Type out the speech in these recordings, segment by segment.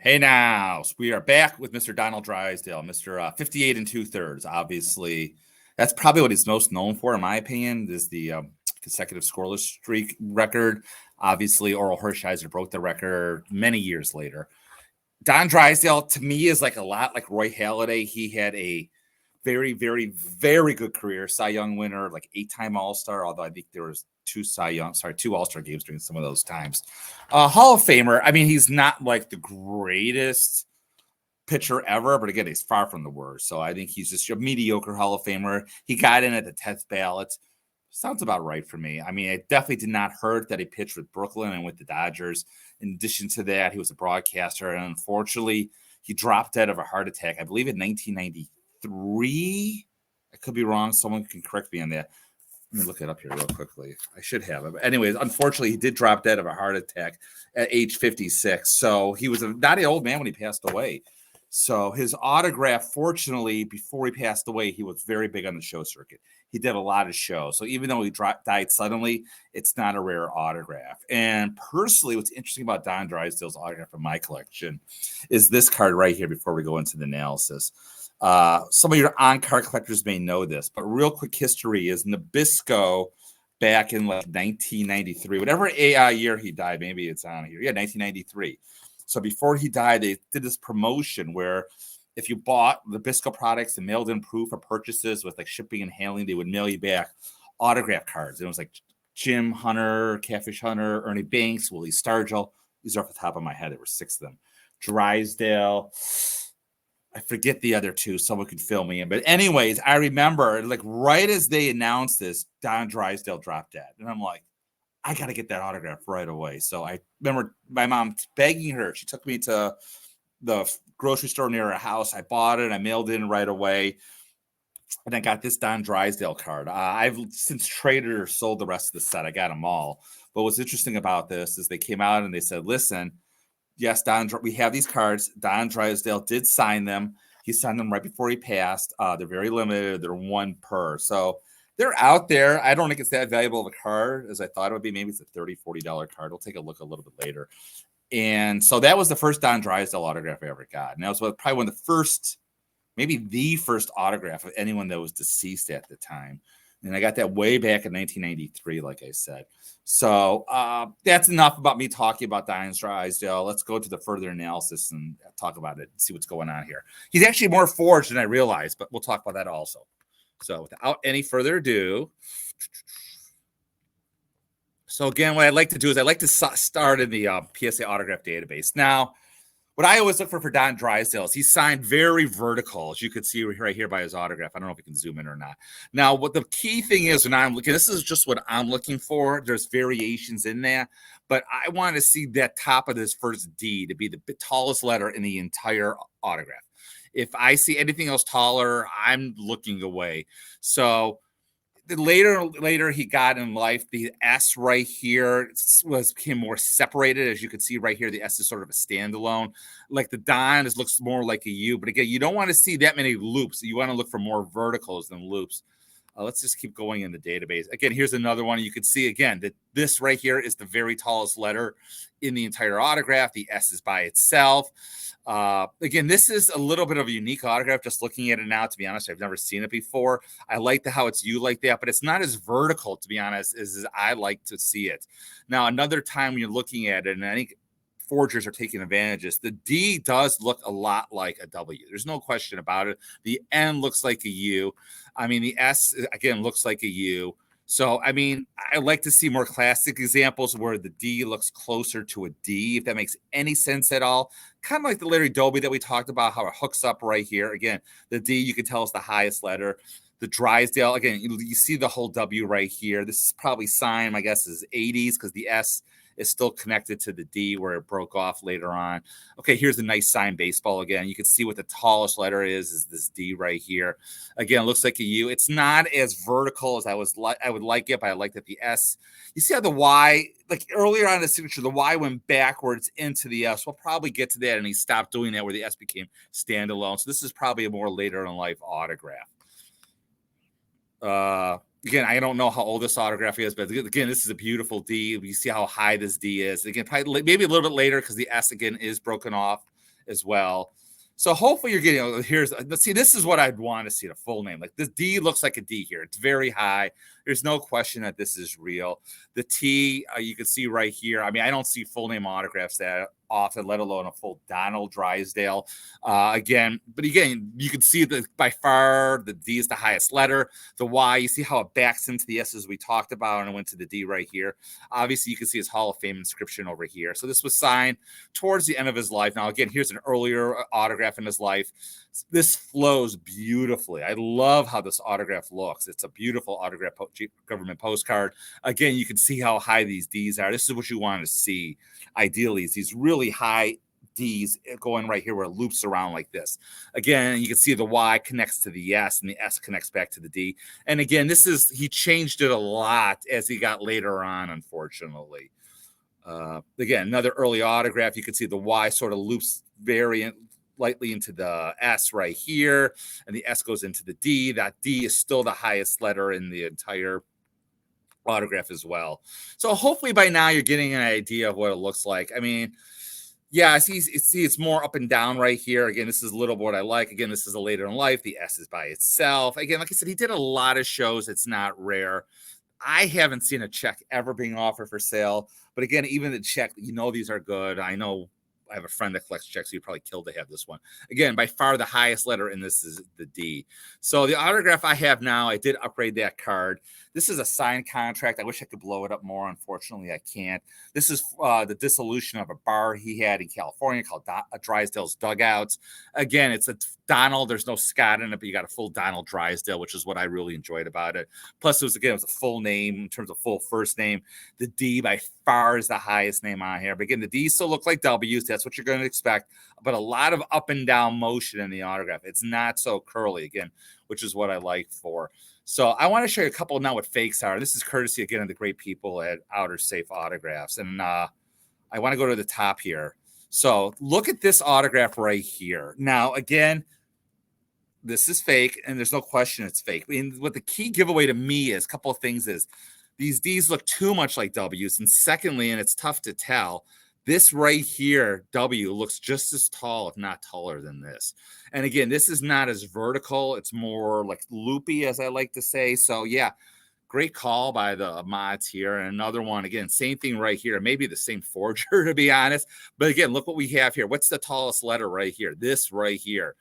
Hey now, we are back with Mr. Donald Drysdale, Mr. 58 and 2/3. Obviously, that's probably what he's most known for, in my opinion, is the consecutive scoreless streak record. Obviously, Oral Hershiser broke the record many years later. Don Drysdale, to me, is like a lot like Roy Halladay. He had a very, very, very good career. Cy Young winner, like 8-time All-Star, although I think there was two All-Star games during some of those times. Hall of Famer. I mean, he's not like the greatest pitcher ever, but again, he's far from the worst. So I think he's just a mediocre Hall of Famer. He got in at the 10th ballot. Sounds about right for me. I mean, it definitely did not hurt that he pitched with Brooklyn and with the Dodgers. In addition to that, he was a broadcaster, and unfortunately, he dropped dead of a heart attack, I believe in 1993. I could be wrong. Someone can correct me on that. Let me look it up here real quickly. I should have it. But anyways, unfortunately, he did drop dead of a heart attack at age 56. So he was not an old man when he passed away. So his autograph, fortunately, before he passed away, he was very big on the show circuit. He did a lot of shows. So even though he died suddenly, it's not a rare autograph. And personally, what's interesting about Don Drysdale's autograph in my collection is this card right here before we go into the analysis. Some of your on-card collectors may know this, but real quick history is Nabisco back in like 1993, whatever year he died. Maybe it's on here. Yeah, 1993. So before he died, they did this promotion where if you bought the Nabisco products and mailed in proof of purchases with like shipping and handling, they would mail you back autograph cards. And it was like Jim Hunter, Catfish Hunter, Ernie Banks, Willie Stargell. These are off the top of my head. There were 6 of them. Drysdale. I forget the other 2. Someone could fill me in. But anyways, I remember like right as they announced this, Don Drysdale dropped dead. And I'm like, I got to get that autograph right away. So I remember my mom begging her. She took me to the grocery store near her house. I bought it. I mailed it in right away. And I got this Don Drysdale card. I've since traded or sold the rest of the set. I got them all. But what's interesting about this is they came out and they said, listen, yes, Don, we have these cards. Don Drysdale did sign them. He signed them right before he passed. They're very limited. They're 1 per. So they're out there. I don't think it's that valuable of a card as I thought it would be. Maybe it's a $30, $40 card. We'll take a look a little bit later. And so that was the first Don Drysdale autograph I ever got. And that was probably one of the first, maybe the first autograph of anyone that was deceased at the time. And I got that way back in 1993, like I said. So that's enough about me talking about Don Drysdale. Let's go to the further analysis and talk about it and see what's going on here. He's actually more forged than I realized, but we'll talk about that also. So without any further ado, so again, what I'd like to do is I'd like to start in the PSA autograph database. Now, what I always look for Don Drysdale is he's signed very vertical, as you can see right here by his autograph. I don't know if you can zoom in or not. Now, what the key thing is when I'm looking, this is just what I'm looking for. There's variations in there, but I want to see that top of this first D to be the tallest letter in the entire autograph. If I see anything else taller, I'm looking away. So later he got in life, the S right here became more separated. As you can see right here, the S is sort of a standalone. Like the Don looks more like a U, but again, you don't want to see that many loops. You want to look for more verticals than loops. Let's just keep going in the database. Again, here's another one. You can see again that this right here is the very tallest letter in the entire autograph. The S is by itself. Again, this is a little bit of a unique autograph. Just looking at it now, to be honest, I've never seen it before. I like how it's U like that, but it's not as vertical, to be honest, as I like to see it. Now, another time when you're looking at it, and I think forgers are taking advantages, the D does look a lot like a W. There's no question about it. The N looks like a U. I mean, the S, again, looks like a U. So, I mean, I like to see more classic examples where the D looks closer to a D, if that makes any sense at all. Kind of like the Larry Doby that we talked about, how it hooks up right here. Again, the D, you can tell, is the highest letter. The Drysdale, again, you see the whole W right here. This is probably signed, I guess, is 80s because the S is still connected to the D where it broke off later on. Okay, here's a nice signed baseball again. You can see what the tallest letter is this D right here. Again, it looks like a U. It's not as vertical as I would like it, but I like that the S. You see how the Y, like earlier on in the signature, the Y went backwards into the S. We'll probably get to that, and he stopped doing that where the S became standalone. So this is probably a more later in life autograph. Again, I don't know how old this autograph is, but again, this is a beautiful D. You see how high this D is. Again, probably maybe a little bit later because the S again is broken off as well. So hopefully you're getting, let's see, this is what I'd want to see, the full name. Like this D looks like a D here. It's very high. There's no question that this is real. The T, you can see right here. I mean, I don't see full name autographs that often, let alone a full Donald Drysdale. Again, you can see that by far the D is the highest letter. The Y, you see how it backs into the S as we talked about, and it went to the D right here. Obviously, you can see his Hall of Fame inscription over here. So this was signed towards the end of his life. Now, again, here's an earlier autograph in his life. This flows beautifully. I love how this autograph looks. It's a beautiful autograph government postcard. Again, you can see how high these Ds are. This is what you want to see. Ideally, is these really high D's going right here where it loops around like this. Again, you can see the Y connects to the S and the S connects back to the D. And again, he changed it a lot as he got later on, unfortunately. Again, another early autograph. You can see the Y sort of loops very lightly into the S right here, and the S goes into the D. That D is still the highest letter in the entire autograph as well. So hopefully by now you're getting an idea of what it looks like. I mean, yeah, I see it's more up and down right here. Again, this is a little what I like. Again, this is a later in life. The S is by itself. Again, like I said, he did a lot of shows. It's not rare. I haven't seen a check ever being offered for sale. But again, even the check, these are good. I know I have a friend that collects checks, so you'd probably kill to have this one. Again, by far the highest letter in this is the D. So the autograph I have now, I did upgrade that card. This is a signed contract. I wish I could blow it up more. Unfortunately, I can't. This is the dissolution of a bar he had in California called Drysdale's Dugouts. Again, it's a Donald. There's no Scott in it, but you got a full Donald Drysdale, which is what I really enjoyed about it. Plus, it was a full name in terms of full first name. The D by far is the highest name on here. But again, the D still look like W's. That's what you're going to expect. But a lot of up and down motion in the autograph. It's not so curly, again, which is what I like for. So I want to show you a couple now what fakes are. This is courtesy, again, of the great people at Outer Safe Autographs. And I want to go to the top here. So look at this autograph right here. Now, again, this is fake, and there's no question it's fake. I mean, what the key giveaway to me is, a couple of things is, these D's look too much like W's. And secondly, and it's tough to tell, this right here, W, looks just as tall, if not taller than this. And again, this is not as vertical. It's more like loopy, as I like to say. So yeah, great call by the mods here. And another one, again, same thing right here. Maybe the same forger, to be honest. But again, look what we have here. What's the tallest letter right here? This right here.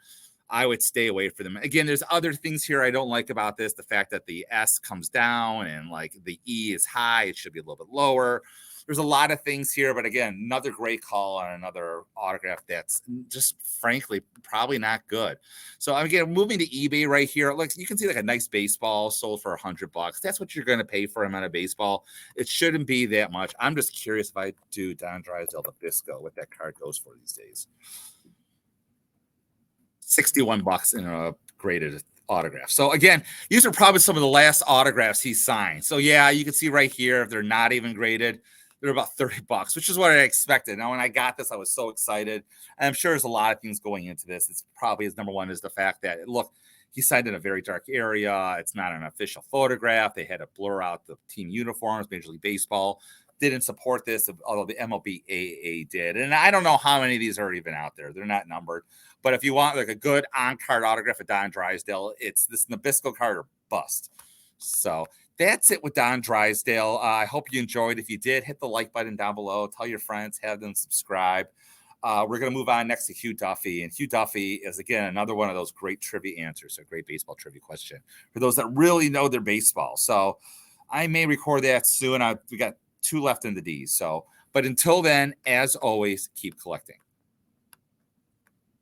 I would stay away from them. Again, there's other things here I don't like about this. The fact that the S comes down and like the E is high. It should be a little bit lower. There's a lot of things here, but again, another great call on another autograph that's just frankly probably not good. So again, moving to eBay right here, like you can see like a nice baseball sold for $100. That's what you're going to pay for him on a baseball. It shouldn't be that much. I'm just curious if I do Don Drysdale Nabisco, what that card goes for these days. $61 in a graded autograph. So again, these are probably some of the last autographs he signed. So yeah, you can see right here, if they're not even graded, they're about $30, which is what I expected. Now, when I got this, I was so excited. And I'm sure there's a lot of things going into this. It's probably his number one is the fact that, look, he signed in a very dark area. It's not an official photograph. They had to blur out the team uniforms, Major League Baseball. Didn't support this, although the MLB did. And I don't know how many of these are even out there. They're not numbered. But if you want like a good on-card autograph of Don Drysdale, it's this Nabisco card or bust. So that's it with Don Drysdale. I hope you enjoyed. If you did, hit the like button down below. Tell your friends, have them subscribe. We're going to move on next to Hugh Duffy. And Hugh Duffy is, again, another one of those great trivia answers, a great baseball trivia question for those that really know their baseball. So I may record that soon. We got 2 left in the D's. So, but until then, as always, keep collecting.